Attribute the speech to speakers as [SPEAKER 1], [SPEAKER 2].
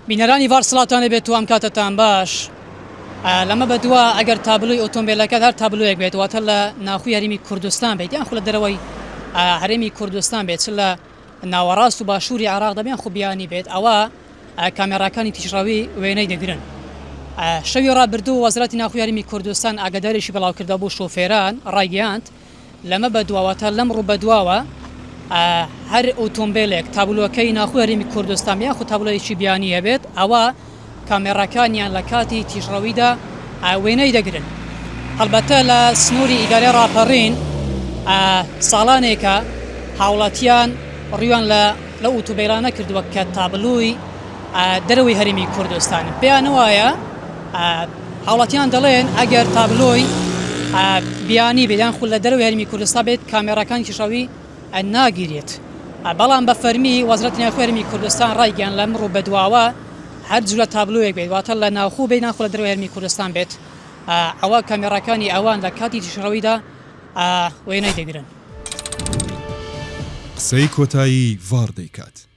[SPEAKER 1] بینەرانی ڤارسڵاتانە بێت و ئەم کاتتان باش لەمە بەدووە ئەگەر تابلوی ئۆتۆمبیلەکەت هەر تابلویەک بێت واتە لە ناخوی هەرێمی کوردستان بێت یان خو لە دەرەوەی هەرێمی کوردستان بێت لە ناوەڕاست و باشووری عێراق دەبێن خوبیانی بێت ئەوە کامێراکانی تیژراوی وێنەی دەگرن. شەوی ڕابردوو وەزارەتی ناخوی هەرێمی کوردستان ئاگاداریشی بەڵاوکردە بۆ شۆفێران ڕایگەیاند لەمە بەدواوەتە لەم ڕوو بەدواوە هەر ئۆتۆمبیلێک تابلوەکەی ناخوی هەرێمی کوردستان یان خو تابلۆیەکی بیانی هەبێت ئەوە کامێراکانیان لە کاتی تیژڕەویدا وێنەی دەگرن. هەڵبەتە لە سنووری ئیدارەی ڕاپەڕین ساڵانێکە هاوڵاتیان ڕیوان لە ئۆتۆمبیلانە کردووە کە تابلووی دەرەوەی هەرێمی کوردستان پێیان وایە هاوڵاتیان دەڵێن ئەگەر تابلۆی بیانی بێدان خو لە دەرەوەی هەرێمی کوردستان بێت کامێراکانی تیژراوی ناگیرێت. بەڵام بە فەرمی وەزارەتی ناخوی هەرێمی کوردستان ڕایگەیاند لەم ڕوو بەدواوە هەر جوولە تابلۆیەک بێت واتە لە ناوخۆ بێت ناخۆ لە دەرەوەی هەرێمی کوردستان بێت ئەوە کامێراکانی ئەوان لە کاتی تیژڕەویدا وێنەی دەگرن.
[SPEAKER 2] قسەی کۆتایی ڤار دەیکات.